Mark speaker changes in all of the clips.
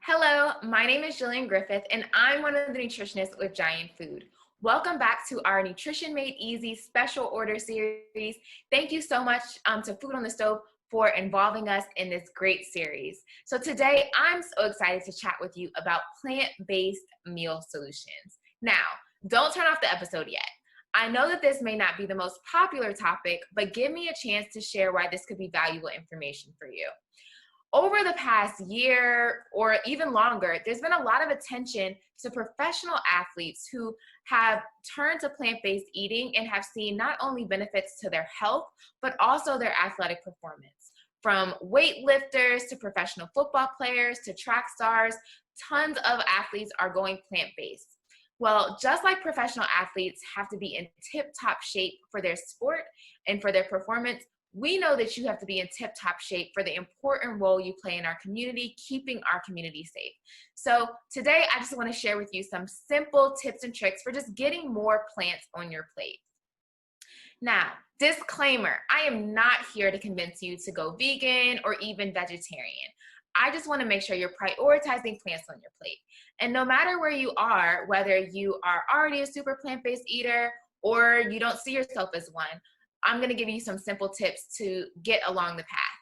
Speaker 1: Hello, my name is Jillian Griffith, and I'm one of the nutritionists with Giant Food. Welcome back to our Nutrition Made Easy special order series. Thank you so much to Food on the Stove for involving us in this great series. So today, I'm so excited to chat with you about plant-based meal solutions. Now, don't turn off the episode yet. I know that this may not be the most popular topic, but give me a chance to share why this could be valuable information for you. Over the past year or even longer, there's been a lot of attention to professional athletes who have turned to plant-based eating and have seen not only benefits to their health, but also their athletic performance. From weightlifters to professional football players to track stars, tons of athletes are going plant-based. Well, just like professional athletes have to be in tip-top shape for their sport and for their performance, we know that you have to be in tip-top shape for the important role you play in our community, keeping our community safe. So today, I just want to share with you some simple tips and tricks for just getting more plants on your plate. Now, disclaimer, I am not here to convince you to go vegan or even vegetarian. I just want to make sure you're prioritizing plants on your plate. And no matter where you are, whether you are already a super plant-based eater or you don't see yourself as one, I'm going to give you some simple tips to get along the path.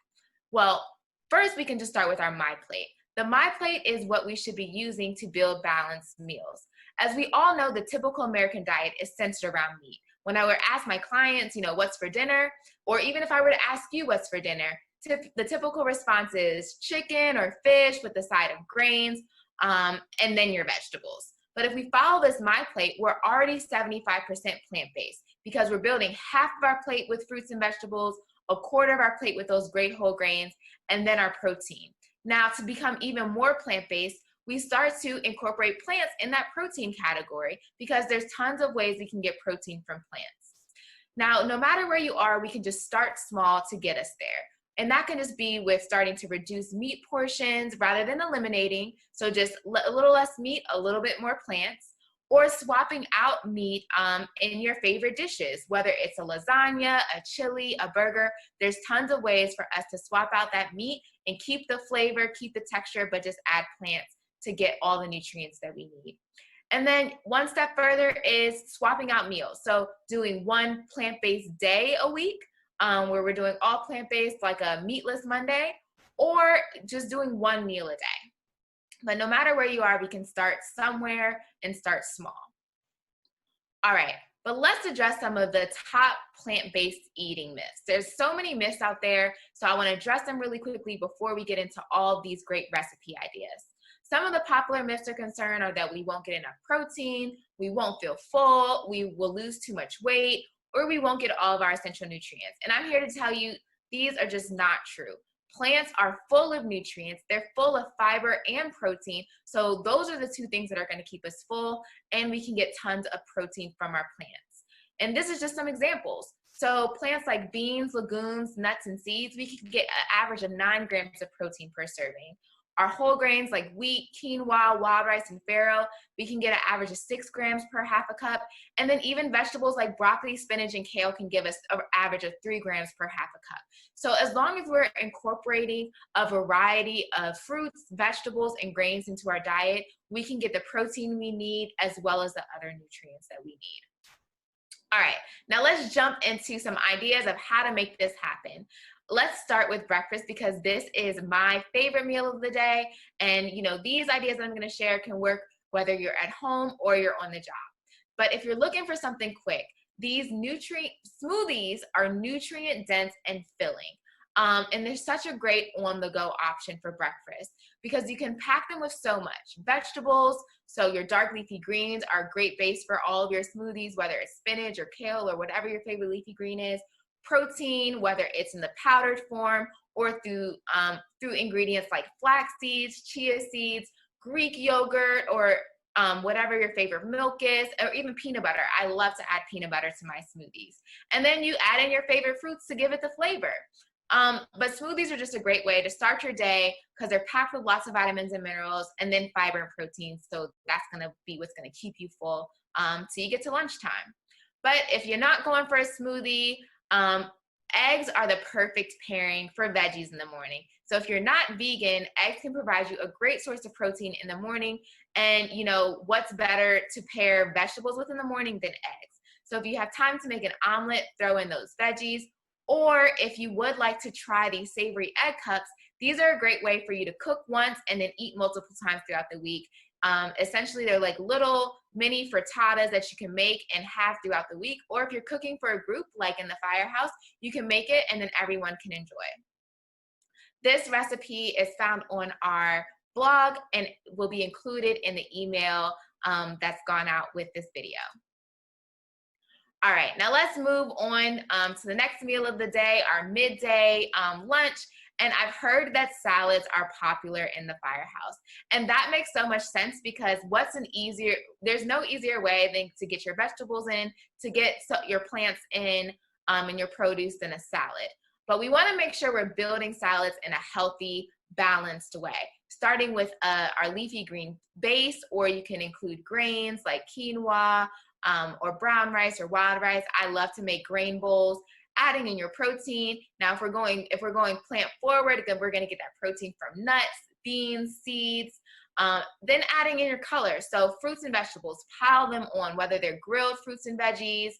Speaker 1: Well, first we can just start with our My Plate. The My Plate is what we should be using to build balanced meals. As we all know, the typical American diet is centered around meat. When I would ask my clients, what's for dinner, or even if I were to ask you what's for dinner, the typical response is chicken or fish with a side of grains, and then your vegetables. But if we follow this My Plate, we're already 75% plant-based because we're building half of our plate with fruits and vegetables, a quarter of our plate with those great whole grains, and then our protein. Now, to become even more plant-based, we start to incorporate plants in that protein category because there's tons of ways we can get protein from plants. Now, no matter where you are, we can just start small to get us there. And that can just be with starting to reduce meat portions rather than eliminating. So just a little less meat, a little bit more plants, or swapping out meat in your favorite dishes, whether it's a lasagna, a chili, a burger. There's tons of ways for us to swap out that meat and keep the flavor, keep the texture, but just add plants to get all the nutrients that we need. And then one step further is swapping out meals. So doing one plant-based day a week, where we're doing all plant-based, like a meatless Monday, or just doing one meal a day. But no matter where you are, we can start somewhere and start small. All right, but let's address some of the top plant-based eating myths. There's so many myths out there, so I want to address them really quickly before we get into all these great recipe ideas. Some of the popular myths or concerns are that we won't get enough protein, we won't feel full, we will lose too much weight, or we won't get all of our essential nutrients. And I'm here to tell you, these are just not true. Plants are full of nutrients, they're full of fiber and protein, so those are the two things that are going to keep us full, and we can get tons of protein from our plants. And this is just some examples. So plants like beans, legumes, nuts, and seeds, we can get an average of 9 grams of protein per serving. Our whole grains like wheat, quinoa, wild rice, and farro, we can get an average of 6 grams per half a cup. And then even vegetables like broccoli, spinach, and kale can give us an average of 3 grams per half a cup. So as long as we're incorporating a variety of fruits, vegetables, and grains into our diet, we can get the protein we need as well as the other nutrients that we need. All right, now let's jump into some ideas of how to make this happen. Let's start with breakfast because this is my favorite meal of the day. And these ideas that I'm going to share can work whether you're at home or you're on the job. But if you're looking for something quick, these nutrient smoothies are nutrient dense and filling. And they're such a great on-the-go option for breakfast because you can pack them with so much. Vegetables, so your dark leafy greens are a great base for all of your smoothies, whether it's spinach or kale or whatever your favorite leafy green is. Protein, whether it's in the powdered form or through ingredients like flax seeds, chia seeds, Greek yogurt, or whatever your favorite milk is, or even peanut butter. I love to add peanut butter to my smoothies. And then you add in your favorite fruits to give it the flavor. But smoothies are just a great way to start your day because they're packed with lots of vitamins and minerals and then fiber and protein. So that's going to be what's going to keep you full till you get to lunchtime. But if you're not going for a smoothie, eggs are the perfect pairing for veggies in the morning. So if you're not vegan, eggs can provide you a great source of protein in the morning. And you know, what's better to pair vegetables with in the morning than eggs? So if you have time to make an omelet, throw in those veggies. Or if you would like to try these savory egg cups, these are a great way for you to cook once and then eat multiple times throughout the week. Essentially, they're like little mini frittatas that you can make and have throughout the week. Or if you're cooking for a group, like in the firehouse, you can make it and then everyone can enjoy. This recipe is found on our blog and will be included in the email that's gone out with this video. All right, now let's move on to the next meal of the day, our midday lunch. And I've heard that salads are popular in the firehouse. And that makes so much sense because there's no easier way than to get your vegetables in, to get your plants in and your produce than a salad. But we wanna make sure we're building salads in a healthy, balanced way, starting with our leafy green base, or you can include grains like quinoa, or brown rice or wild rice. I love to make grain bowls, adding in your protein. Now, if we're going plant forward, then we're gonna get that protein from nuts, beans, seeds, then adding in your colors. So fruits and vegetables, pile them on, whether they're grilled fruits and veggies,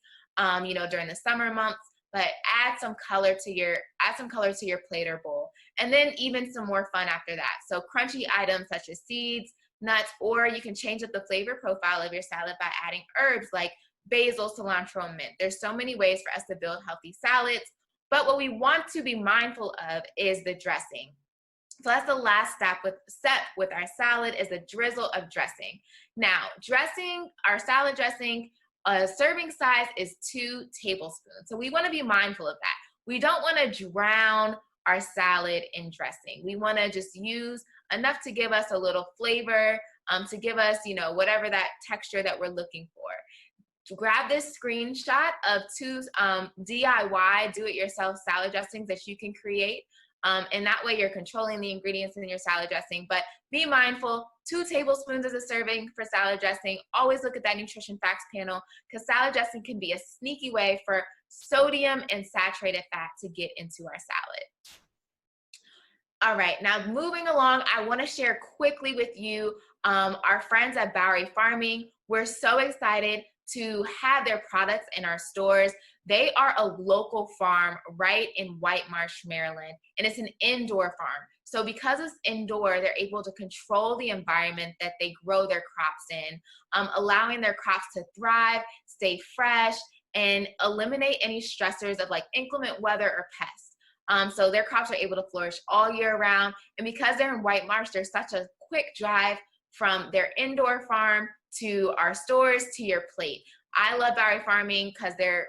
Speaker 1: you know, during the summer months, but add some color to your plate or bowl. And then even some more fun after that. So crunchy items such as seeds, nuts, or you can change up the flavor profile of your salad by adding herbs like basil, cilantro, and mint. There's so many ways for us to build healthy salads, but what we want to be mindful of is the dressing. So that's the last step with our salad, is a drizzle of dressing. Now, our salad dressing, serving size is 2 tablespoons. So we want to be mindful of that. We don't want to drown our salad in dressing. We want to just use enough to give us a little flavor, to give us, you know, whatever that texture that we're looking for. Grab this screenshot of 2 DIY, do-it-yourself salad dressings that you can create. And that way you're controlling the ingredients in your salad dressing. But be mindful, 2 tablespoons is a serving for salad dressing. Always look at that nutrition facts panel, because salad dressing can be a sneaky way for sodium and saturated fat to get into our salad. All right, now moving along, I want to share quickly with you our friends at Bowery Farming. We're so excited to have their products in our stores. They are a local farm right in White Marsh, Maryland, and it's an indoor farm. So because it's indoor, they're able to control the environment that they grow their crops in, allowing their crops to thrive, stay fresh, and eliminate any stressors of like inclement weather or pests. So their crops are able to flourish all year round. And because they're in White Marsh, there's such a quick drive from their indoor farm to our stores to your plate. I love Bowery Farming because their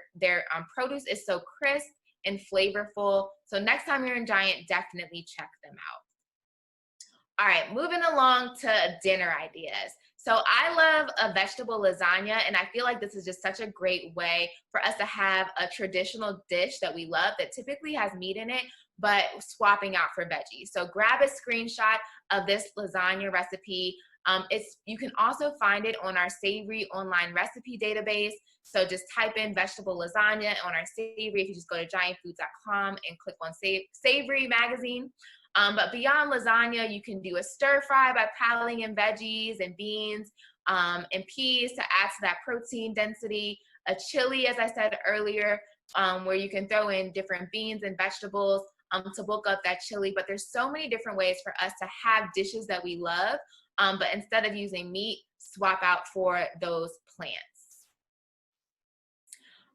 Speaker 1: produce is so crisp and flavorful. So next time you're in Giant, definitely check them out. All right, moving along to dinner ideas. So I love a vegetable lasagna, and I feel like this is just such a great way for us to have a traditional dish that we love that typically has meat in it, but swapping out for veggies. So grab a screenshot of this lasagna recipe. You can also find it on our Savory online recipe database. So just type in vegetable lasagna on our Savory. If you just go to giantfoods.com and click on Savory magazine. But beyond lasagna, you can do a stir fry by piling in veggies and beans and peas to add to that protein density. A chili, as I said earlier, where you can throw in different beans and vegetables to bulk up that chili. But there's so many different ways for us to have dishes that we love. But instead of using meat, swap out for those plants.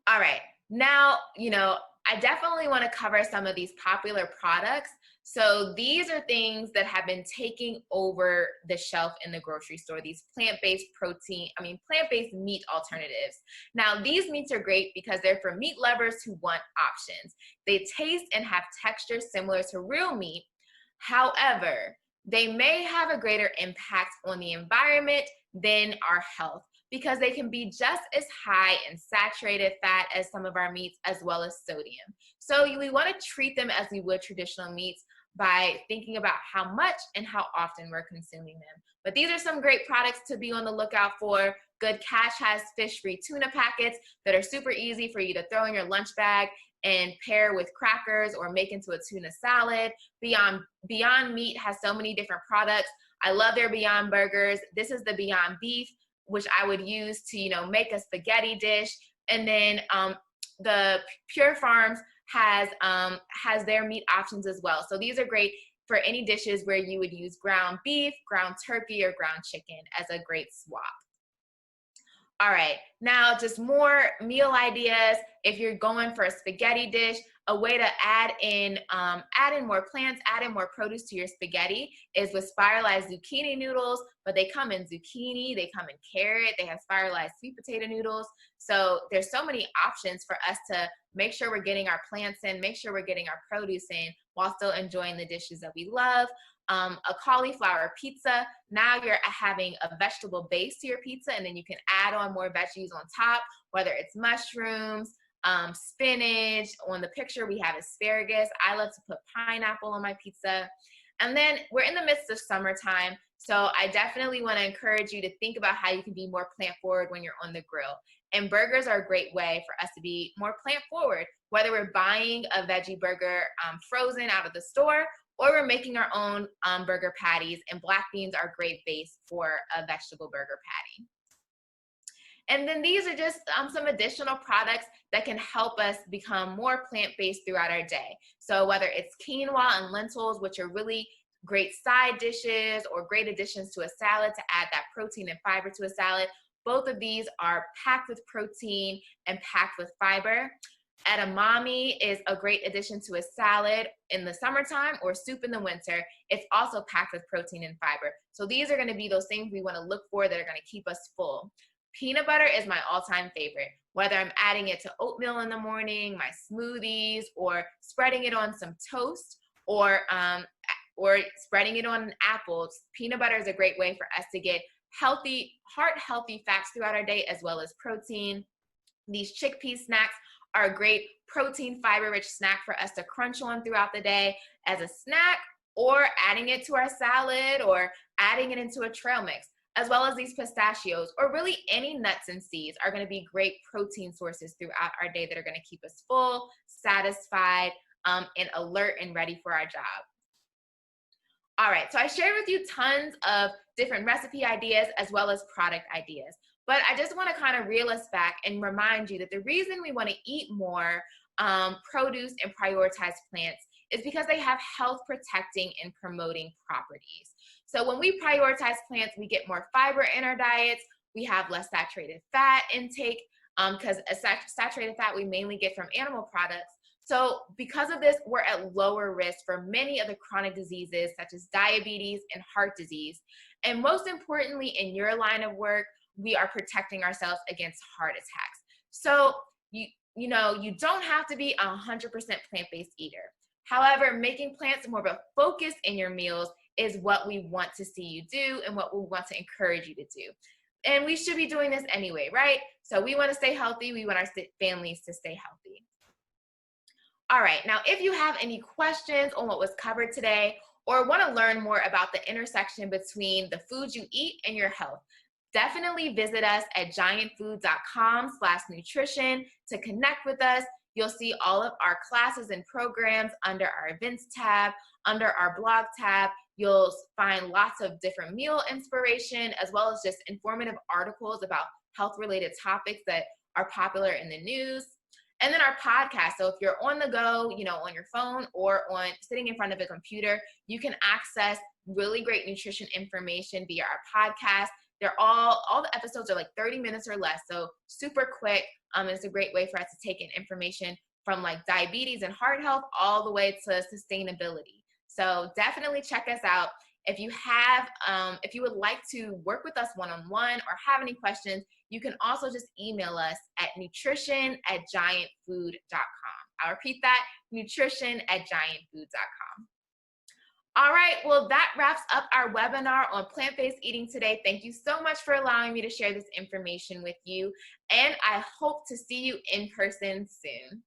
Speaker 1: All right, now, I definitely want to cover some of these popular products. So these are things that have been taking over the shelf in the grocery store, these plant-based meat alternatives. Now, these meats are great because they're for meat lovers who want options. They taste and have texture similar to real meat. However, they may have a greater impact on the environment than our health because they can be just as high in saturated fat as some of our meats, as well as sodium. So we want to treat them as we would traditional meats by thinking about how much and how often we're consuming them. But these are some great products to be on the lookout for. Good Catch has fish-free tuna packets that are super easy for you to throw in your lunch bag and pair with crackers or make into a tuna salad. Beyond Meat has so many different products. I love their Beyond Burgers. This is the Beyond Beef, which I would use to, make a spaghetti dish. And then the Pure Farms has their meat options as well. So these are great for any dishes where you would use ground beef, ground turkey, or ground chicken as a great swap. All right, now just more meal ideas. If you're going for a spaghetti dish, a way to add in more plants, add in more produce to your spaghetti is with spiralized zucchini noodles, but they come in zucchini, they come in carrot, they have spiralized sweet potato noodles. So there's so many options for us to make sure we're getting our plants in, make sure we're getting our produce in while still enjoying the dishes that we love. A cauliflower pizza, now you're having a vegetable base to your pizza, and then you can add on more veggies on top, whether it's mushrooms, spinach. On the picture we have asparagus. I love to put pineapple on my pizza. And then we're in the midst of summertime, so I definitely want to encourage you to think about how you can be more plant forward when you're on the grill. And burgers are a great way for us to be more plant forward, whether we're buying a veggie burger frozen out of the store, or we're making our own burger patties, and black beans are a great base for a vegetable burger patty. And then these are just some additional products that can help us become more plant-based throughout our day. So whether it's quinoa and lentils, which are really great side dishes or great additions to a salad to add that protein and fiber to a salad, both of these are packed with protein and packed with fiber. Edamame is a great addition to a salad in the summertime or soup in the winter. It's also packed with protein and fiber. So these are going to be those things we want to look for that are going to keep us full. Peanut butter is my all-time favorite, whether I'm adding it to oatmeal in the morning, my smoothies, or spreading it on some toast, or spreading it on an apple. Peanut butter is a great way for us to get heart-healthy fats throughout our day, as well as protein. These chickpea snacks are a great protein, fiber-rich snack for us to crunch on throughout the day as a snack, or adding it to our salad, or adding it into a trail mix, as well as these pistachios, or really any nuts and seeds are going to be great protein sources throughout our day that are going to keep us full, satisfied, and alert and ready for our job. All right, so I shared with you tons of different recipe ideas as well as product ideas. But I just want to kind of reel us back and remind you that the reason we want to eat more produce and prioritize plants is because they have health protecting and promoting properties. So when we prioritize plants, we get more fiber in our diets, we have less saturated fat intake, because saturated fat we mainly get from animal products. So because of this, we're at lower risk for many of the chronic diseases such as diabetes and heart disease. And most importantly, in your line of work, we are protecting ourselves against heart attacks. So you don't have to be 100% plant-based eater. However, making plants more of a focus in your meals is what we want to see you do and what we want to encourage you to do. And we should be doing this anyway, right? So we want to stay healthy. We want our families to stay healthy. All right, now if you have any questions on what was covered today, or want to learn more about the intersection between the foods you eat and your health, definitely visit us at giantfood.com/nutrition to connect with us. You'll see all of our classes and programs under our events tab, under our blog tab. You'll find lots of different meal inspiration, as well as just informative articles about health-related topics that are popular in the news. And then our podcast. So if you're on the go, on your phone or sitting in front of a computer, you can access really great nutrition information via our podcast. They're all the episodes are like 30 minutes or less, so super quick. It's a great way for us to take in information from like diabetes and heart health all the way to sustainability. So definitely check us out. If you would like to work with us one-on-one or have any questions, you can also just email us at nutrition@giantfood.com. I'll repeat that, nutrition@giantfood.com. All right, well, that wraps up our webinar on plant-based eating today. Thank you so much for allowing me to share this information with you, and I hope to see you in person soon.